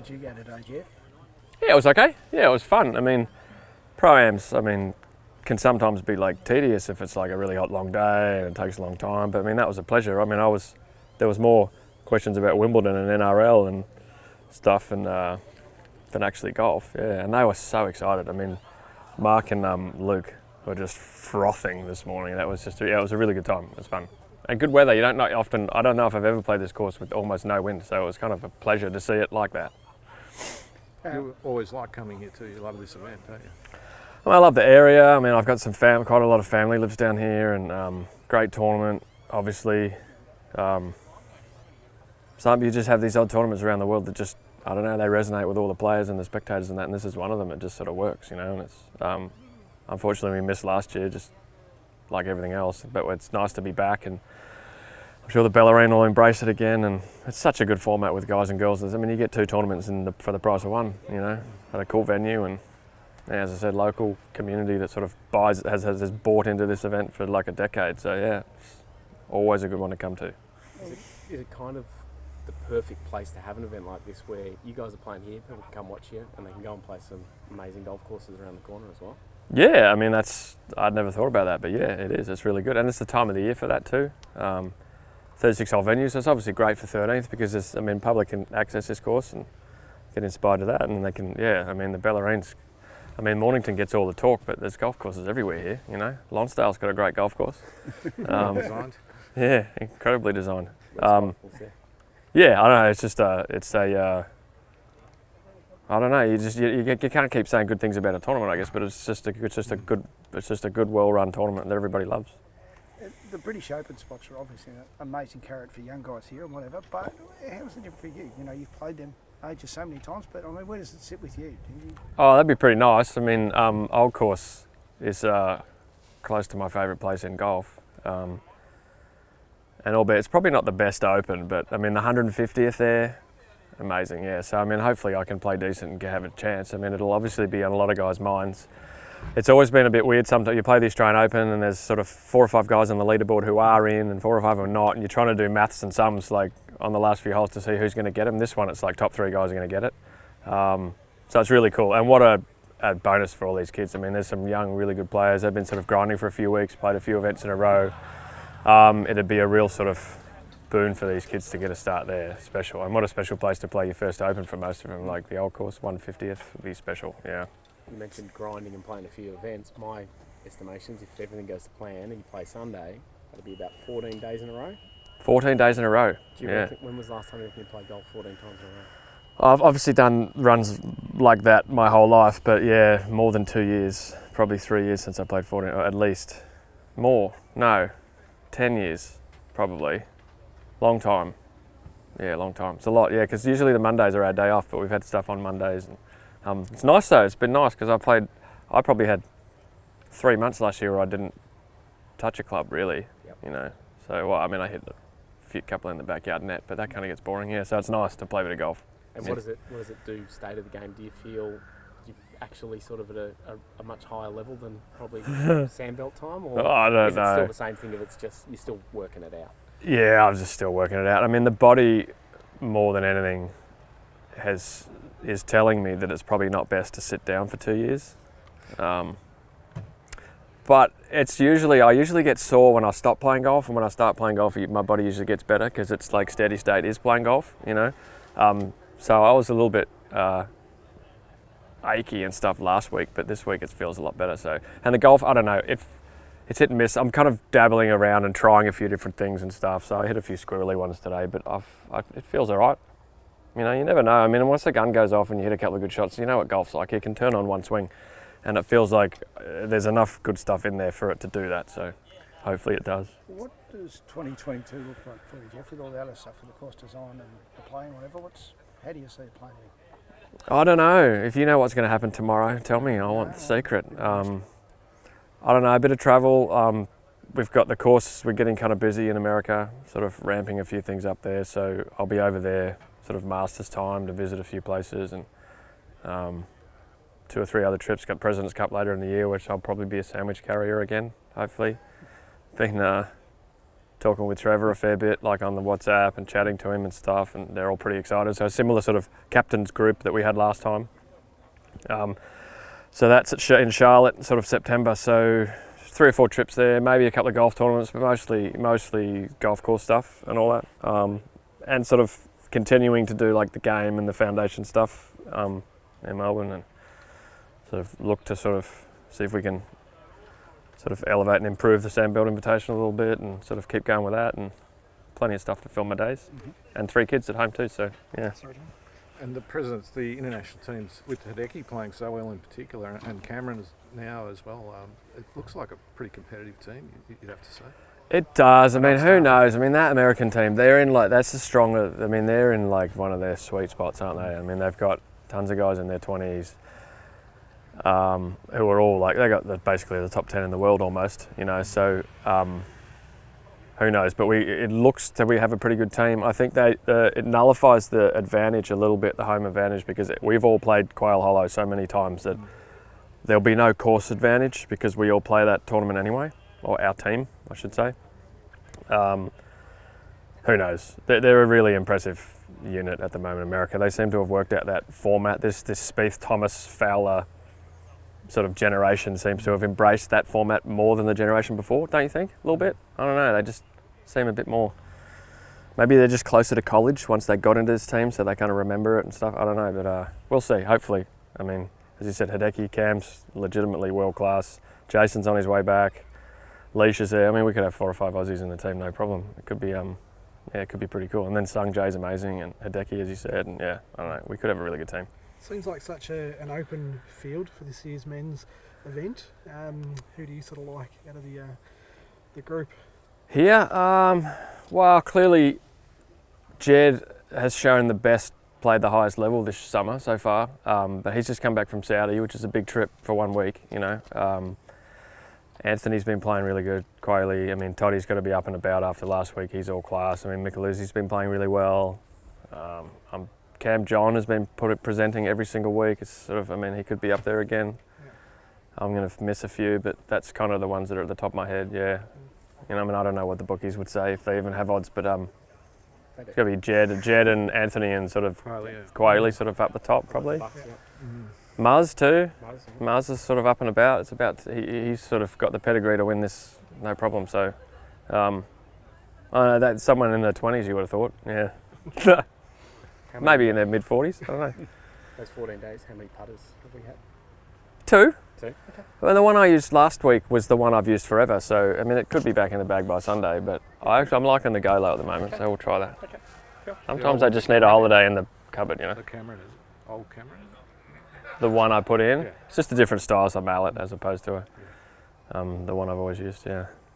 did you go today, Geoff? Yeah, it was okay. Yeah, it was fun. I mean, pro-ams, can sometimes be like tedious if it's like a really hot long day and it takes a long time. But I mean, that was a pleasure. I mean, there was more questions about Wimbledon and NRL and stuff than actually golf. Yeah, and they were so excited. I mean, Mark and Luke were just frothing this morning. That was just, it was a really good time. It was fun. And good weather. You don't know often. I don't know if I've ever played this course with almost no wind, so it was kind of a pleasure to see it like that. You always like coming here too. You love this event, don't you? Well, I love the area. I mean, I've got quite a lot of family lives down here, and great tournament, obviously. Some you just have these odd tournaments around the world that just, I don't know, they resonate with all the players and the spectators and that. And this is one of them. It just sort of works, you know. And it's unfortunately we missed last year, just like everything else. But it's nice to be back, and I'm sure the Bellarine will embrace it again. And it's such a good format with guys and girls. I mean, you get 2 tournaments for the price of one, you know, at a cool venue. And yeah, as I said, local community that sort of has bought into this event for like a decade. So yeah, it's always a good one to come to. Is it kind of the perfect place to have an event like this where you guys are playing here, people can come watch you and they can go and play some amazing golf courses around the corner as well? Yeah, I mean, I'd never thought about that, but yeah, it is. It's really good. And it's the time of the year for that too. 36-hole venue, so it's obviously great for 13th because public can access this course and get inspired to that, and they can, the Bellarine's, Mornington gets all the talk, but there's golf courses everywhere here, you know. Lonsdale's got a great golf course. Designed. Yeah, incredibly designed. Yeah. I don't know, I don't know, you can't keep saying good things about a tournament, I guess, but it's just a good, well-run tournament that everybody loves. The British Open spots are obviously an amazing carrot for young guys here and whatever, but how's it different for you? You know, you've played them ages so many times, but where does it sit with you? Oh, that'd be pretty nice. I mean, Old Course is close to my favourite place in golf. And albeit it's probably not the best open, but the 150th there, amazing, yeah. So hopefully I can play decent and have a chance. It'll obviously be on a lot of guys' minds. It's always been a bit weird. Sometimes you play the Australian Open and there's sort of 4 or 5 guys on the leaderboard who are in and 4 or 5 are not, and you're trying to do maths and sums like on the last few holes to see who's going to get them. This one, it's like top 3 guys are going to get it. So it's really cool. And what a bonus for all these kids. There's some young, really good players. They've been sort of grinding for a few weeks, played a few events in a row. It'd be a real sort of boon for these kids to get a start there, special. And what a special place to play your first Open for most of them, like the Old Course, 150th would be special, yeah. You mentioned grinding and playing a few events. My estimations, if everything goes to plan and you play Sunday, that'll be about 14 days in a row. 14 days in a row, yeah. When was the last time you played golf 14 times in a row? I've obviously done runs like that my whole life, but yeah, more than 2 years, probably 3 years since I played 14, or at least more, no, 10 years, probably. Long time. Yeah, long time. It's a lot, yeah, because usually the Mondays are our day off, but we've had stuff on Mondays. And it's nice though, it's been nice because I probably had 3 months last year where I didn't touch a club really, you know. So, I hit a couple in the backyard net, but that kind of gets boring, yeah, so it's nice to play a bit of golf. And what does it do, state of the game? Do you feel you're actually sort of at a much higher level than probably sandbelt time? Or I don't is know. It still the same thing if it's just, you're still working it out? Yeah, I'm just still working it out. The body, more than anything, is telling me that it's probably not best to sit down for 2 years. But I usually get sore when I stop playing golf, and when I start playing golf, my body usually gets better because it's like steady state is playing golf, you know. So I was a little bit achy and stuff last week, but this week it feels a lot better. So, and the golf, I don't know, it's hit and miss. I'm kind of dabbling around and trying a few different things and stuff. So I hit a few squirrely ones today, but it feels all right. You know, you never know. Once the gun goes off and you hit a couple of good shots, you know what golf's like. You can turn on one swing, and it feels like there's enough good stuff in there for it to do that. So hopefully it does. What does 2022 look like for you, Geoff, with all the other stuff, with the course design and the playing, whatever? How do you see it playing here? I don't know. If you know what's going to happen tomorrow, tell me. I want the secret. I don't know, a bit of travel. We've got the course, we're getting kind of busy in America, sort of ramping a few things up there. So I'll be over there sort of Masters time to visit a few places, and 2 or 3 other trips. Got President's Cup later in the year, which I'll probably be a sandwich carrier again, hopefully. talking with Trevor a fair bit, like on the WhatsApp and chatting to him and stuff, and they're all pretty excited. So a similar sort of captain's group that we had last time. So that's in Charlotte, sort of September. So 3 or 4 trips there, maybe a couple of golf tournaments, but mostly golf course stuff and all that. And sort of continuing to do like the game and the foundation stuff in Melbourne, and sort of look to sort of see if we can sort of elevate and improve the Sandbelt Invitational a little bit, and sort of keep going with that, and plenty of stuff to fill my days. And 3 kids at home too, so yeah. And the presidents, the international teams, with Hideki playing so well in particular, and Cameron now as well, it looks like a pretty competitive team, you'd have to say. It does. I mean, who knows? I mean, that American team, they're in like, that's a stronger, I mean, they're in like one of their sweet spots, aren't they? I mean, they've got tons of guys in their 20s who are all like, they got basically the top 10 in the world almost, you know, so who knows? But it looks that we have a pretty good team. I think it nullifies the advantage a little bit, the home advantage, because we've all played Quail Hollow so many times that there'll be no course advantage because we all play that tournament anyway, or our team, I should say. Who knows? They're a really impressive unit at the moment, America. They seem to have worked out that format. This Spieth, Thomas, Fowler sort of generation seems to have embraced that format more than the generation before, don't you think? A little bit? I don't know, they just seem a bit more, maybe they're just closer to college once they got into this team, so they kind of remember it and stuff. I don't know, but we'll see, hopefully. I mean, as you said, Hideki, Cam's legitimately world class. Jason's on his way back. Leash is there. I mean, we could have 4 or 5 Aussies in the team, no problem. It could be, it could be pretty cool. And then Sung Jae's amazing, and Hideki, as you said, and yeah, I don't know, we could have a really good team. Seems like such an open field for this year's men's event. Who do you sort of like out of the group? Here, well, clearly Jed has shown the best, played the highest level this summer so far, but he's just come back from Saudi, which is a big trip for 1 week, you know. Anthony's been playing really good, Quayle. I mean, Toddy's got to be up and about after last week. He's all class. I mean, Micheluzzi's been playing really well. Cam John has been presenting every single week. It's sort of, I mean, he could be up there again. Yeah. I'm going to miss a few, but that's kind of the ones that are at the top of my head, yeah. You know, I mean, I don't know what the bookies would say if they even have odds, but it's got to be Jed and Anthony and sort of Quayle sort of up the top, probably. Muzz too. Muzz is sort of up and about. It's about, he's sort of got the pedigree to win this, no problem. So, I don't know, that's someone in their 20s you would have thought, yeah. Maybe in their mid-40s, I don't know. Those 14 days, how many putters have we had? 2. 2? Okay. Well, the one I used last week was the one I've used forever, so I mean it could be back in the bag by Sunday, but I'm liking the go low at the moment, so we'll try that. Okay. Cool. Sometimes I just need a holiday in the cupboard, you know. The Cameron, is it? Old Cameron? The one I put in, Yeah. it's just a different style, so mallet as opposed to the one I've always used, yeah.